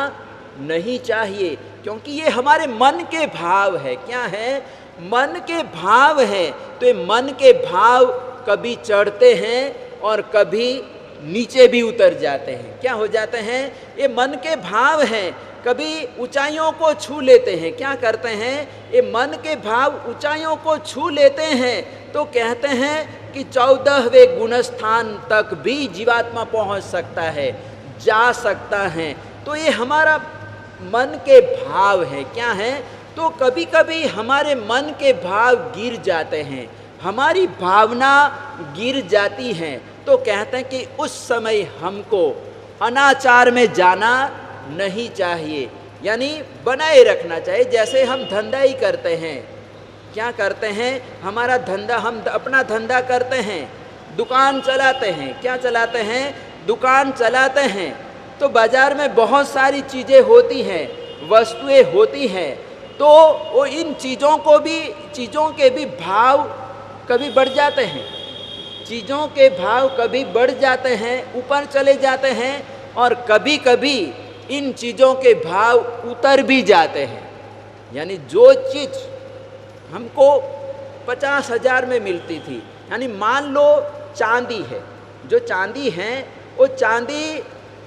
नहीं चाहिए, क्योंकि ये हमारे मन के भाव है। क्या है? मन के भाव है। तो ये मन के भाव कभी चढ़ते हैं और कभी नीचे भी उतर जाते हैं। क्या हो जाते हैं? ये मन के भाव हैं, कभी ऊंचाइयों को छू लेते हैं। क्या करते हैं? ये मन के भाव ऊंचाइयों को छू लेते हैं तो कहते हैं कि 14वें गुणस्थान तक भी जीवात्मा पहुंच सकता है, जा सकता है। तो ये हमारा मन के भाव है। क्या है? तो कभी कभी हमारे मन के भाव गिर जाते हैं, हमारी भावना गिर जाती हैं, तो कहते हैं कि उस समय हमको अनाचार में जाना नहीं चाहिए, यानी बनाए रखना चाहिए। जैसे हम धंधा ही करते हैं, क्या करते हैं? हमारा धंधा, हम अपना धंधा करते हैं, दुकान चलाते हैं। क्या चलाते हैं? दुकान चलाते हैं। तो बाज़ार में बहुत सारी चीज़ें होती हैं, वस्तुएं होती हैं, तो वो इन चीज़ों के भी भाव कभी बढ़ जाते हैं, चीज़ों के भाव कभी बढ़ जाते हैं, ऊपर चले जाते हैं, और कभी कभी इन चीज़ों के भाव उतर भी जाते हैं। यानी जो चीज़ हमको 50,000 में मिलती थी, यानी मान लो चांदी है, जो चांदी है वो चांदी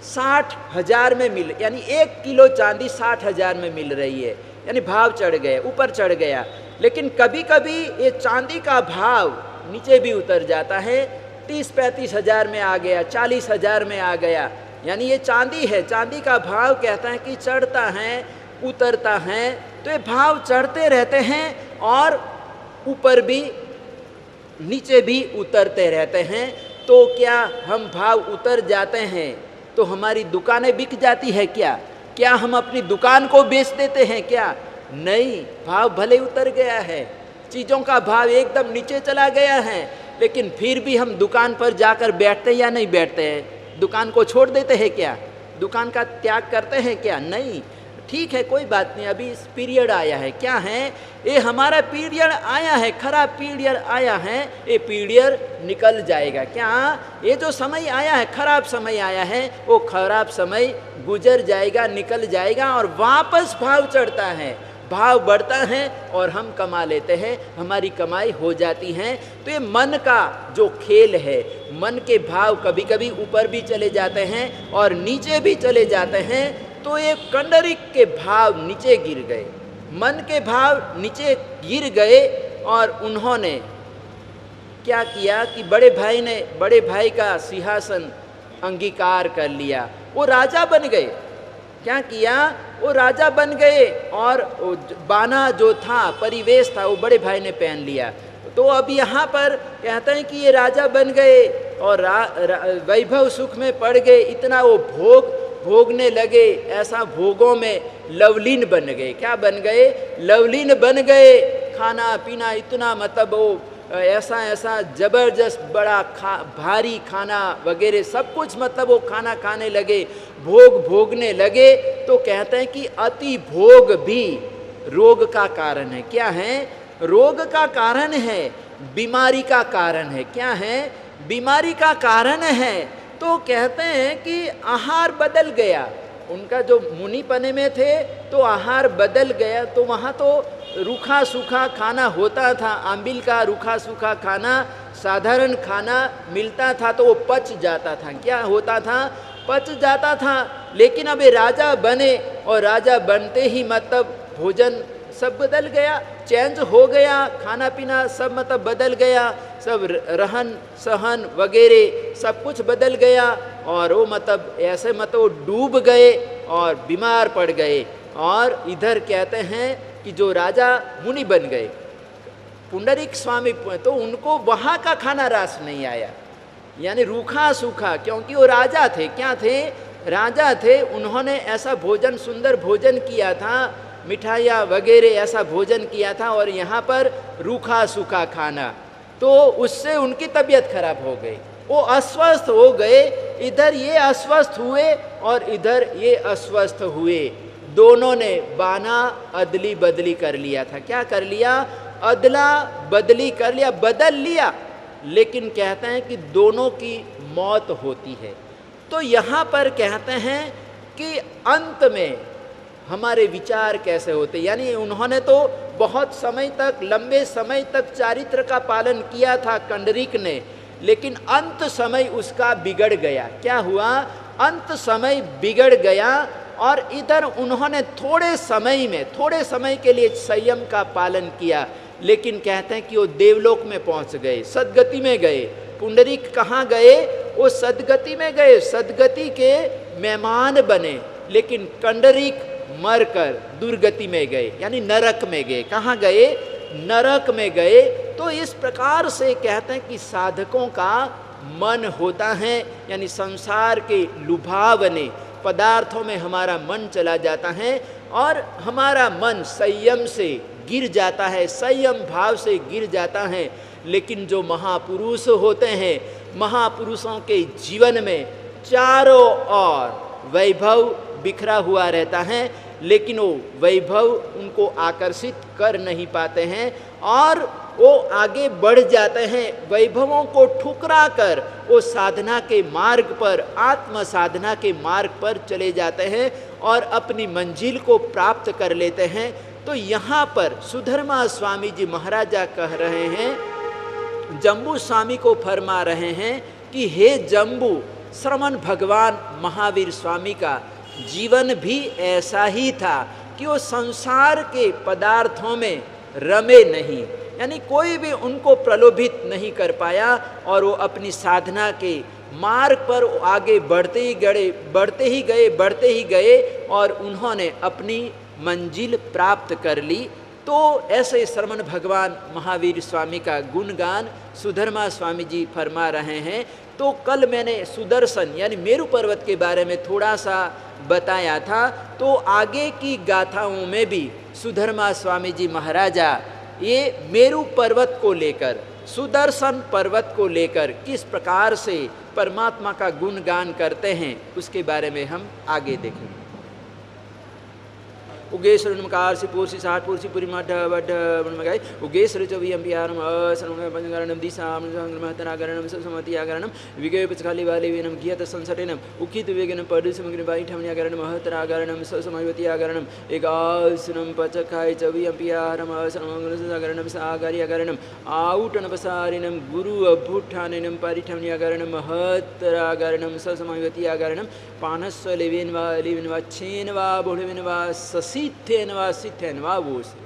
60,000 में मिल, यानी 1 किलो चांदी 60,000 में मिल रही है, यानी भाव चढ़ गए, ऊपर चढ़ गया। लेकिन कभी कभी ये चांदी का भाव नीचे भी उतर जाता है, 30-35 हज़ार में आ गया, 40,000 में आ गया। यानी ये चांदी है, चांदी का भाव कहता है कि चढ़ता है उतरता है, तो ये भाव चढ़ते रहते हैं और ऊपर भी नीचे भी उतरते रहते हैं। तो क्या हम भाव उतर जाते हैं तो हमारी दुकानें बिक जाती है क्या? क्या हम अपनी दुकान को बेच देते हैं क्या? नहीं, भाव भले उतर गया है, चीज़ों का भाव एकदम नीचे चला गया है, लेकिन फिर भी हम दुकान पर जाकर बैठते या नहीं बैठते हैं? दुकान को छोड़ देते हैं क्या? दुकान का त्याग करते हैं क्या? नहीं। ठीक है, कोई बात नहीं, अभी इस पीरियड आया है, क्या है ये हमारा पीरियड आया है, खराब पीरियड आया है, ये पीरियड निकल जाएगा। क्या ये जो समय आया है, खराब समय आया है, वो खराब समय गुजर जाएगा, निकल जाएगा, और वापस भाव चढ़ता है, भाव बढ़ता है और हम कमा लेते हैं, हमारी कमाई हो जाती है। तो ये मन का जो खेल है, मन के भाव कभी कभी ऊपर भी चले जाते हैं और नीचे भी चले जाते हैं। तो ये कंडरिक के भाव नीचे गिर गए, मन के भाव नीचे गिर गए, और उन्होंने क्या किया कि बड़े भाई का सिंहासन अंगीकार कर लिया, वो राजा बन गए। क्या किया? वो राजा बन गए, और बाना जो था, परिवेश था, वो बड़े भाई ने पहन लिया। तो अब यहाँ पर कहते हैं कि ये राजा बन गए और वैभव सुख में पड़ गए, इतना वो भोगने लगे, ऐसा भोगों में लवलीन बन गए। क्या बन गए? लवलीन बन गए, खाना पीना इतना, मतलब वो ऐसा जबरदस्त बड़ा भारी खाना वगैरह सब कुछ, मतलब वो खाना खाने लगे, भोगने लगे। तो कहते हैं कि अति भोग भी रोग का कारण है। क्या है? रोग का कारण है, बीमारी का कारण है। क्या है? बीमारी का कारण है। तो कहते हैं कि आहार बदल गया, उनका जो मुनिपने में थे तो आहार बदल गया, तो वहाँ तो रूखा सूखा खाना होता था, आंबिल का रूखा सूखा खाना, साधारण खाना मिलता था, तो वो पच जाता था। क्या होता था? पच जाता था। लेकिन अब ये राजा बने, और राजा बनते ही मतलब भोजन सब बदल गया, चेंज हो गया, खाना पीना सब मतलब बदल गया, सब रहन सहन वगैरह सब कुछ बदल गया, और वो मतलब ऐसे मतलब वो डूब गए और बीमार पड़ गए। और इधर कहते हैं कि जो राजा मुनि बन गए, पुंडरीक स्वामी, तो उनको वहाँ का खाना रास नहीं आया, यानी रूखा सूखा, क्योंकि वो राजा थे। क्या थे? राजा थे। उन्होंने ऐसा भोजन, सुंदर भोजन किया था, मिठाइयाँ वगैरह ऐसा भोजन किया था, और यहाँ पर रूखा सूखा खाना, तो उससे उनकी तबीयत खराब हो गई, वो अस्वस्थ हो गए। इधर ये अस्वस्थ हुए और इधर ये अस्वस्थ हुए, दोनों ने बाना अदली बदली कर लिया था। क्या कर लिया? अदला बदली कर लिया, बदल लिया। लेकिन कहते हैं कि दोनों की मौत होती है। तो यहाँ पर कहते हैं कि अंत में हमारे विचार कैसे होते, यानी उन्होंने तो बहुत समय तक, लंबे समय तक चारित्र का पालन किया था कंडरीक ने, लेकिन अंत समय उसका बिगड़ गया। क्या हुआ? अंत समय बिगड़ गया और इधर उन्होंने थोड़े समय के लिए संयम का पालन किया, लेकिन कहते हैं कि वो देवलोक में पहुंच गए, सदगति में गए। पुंडरीक कहाँ गए? वो सदगति में गए, सदगति के मेहमान बने। लेकिन कंडरीक मरकर दुर्गति में गए, यानी नरक में गए। कहाँ गए? नरक में गए। तो इस प्रकार से कहते हैं कि साधकों का मन होता है, यानी संसार के लुभावने पदार्थों में हमारा मन चला जाता है और हमारा मन संयम से गिर जाता है, संयम भाव से गिर जाता है। लेकिन जो महापुरुष होते हैं, महापुरुषों के जीवन में चारों ओर वैभव बिखरा हुआ रहता है, लेकिन वो वैभव उनको आकर्षित कर नहीं पाते हैं और वो आगे बढ़ जाते हैं। वैभवों को ठुकरा कर वो साधना के मार्ग पर, आत्म साधना के मार्ग पर चले जाते हैं और अपनी मंजिल को प्राप्त कर लेते हैं। तो यहाँ पर सुधर्मा स्वामी जी महाराजा कह रहे हैं, जम्बू स्वामी को फरमा रहे हैं कि हे जम्बू, श्रमण भगवान महावीर स्वामी का जीवन भी ऐसा ही था कि वो संसार के पदार्थों में रमे नहीं, यानी कोई भी उनको प्रलोभित नहीं कर पाया और वो अपनी साधना के मार्ग पर आगे बढ़ते ही गए और उन्होंने अपनी मंजिल प्राप्त कर ली। तो ऐसे श्रमण भगवान महावीर स्वामी का गुणगान सुधर्मा स्वामी जी फरमा रहे हैं। तो कल मैंने सुदर्शन यानी मेरु पर्वत के बारे में थोड़ा सा बताया था, तो आगे की गाथाओं में भी सुधर्मा स्वामी जी महाराजा ये मेरु पर्वत को लेकर, सुदर्शन पर्वत को लेकर किस प्रकार से परमात्मा का गुणगान करते हैं, उसके बारे में हम आगे देखेंगे। उगेश्वर नमकार से पूर्सी साठ पूर्सी पूरी मठ वड मगाई उगेश्वर चौबी अंबियारम असरणम दिशाम महतनागरणम समतियागरणम विगे पचखाली वाले वेनम गियत संसटेनम उखित वेगनम पदु समग्र बाई ठमनियागरणम महतनागरणम समयवतियागरणम एकासनम पचखाई चौबी अंबियारम असरणम सागरियागरणम आउटन पसारिनम गुरु अभुठाननम परिठमनियागरणम महतरागरणम समयवतियागरणम पानस्व लेवेनवा लेवेनवा छेनवा बोढ़वेनवा ससी सिद्धेनवा वो से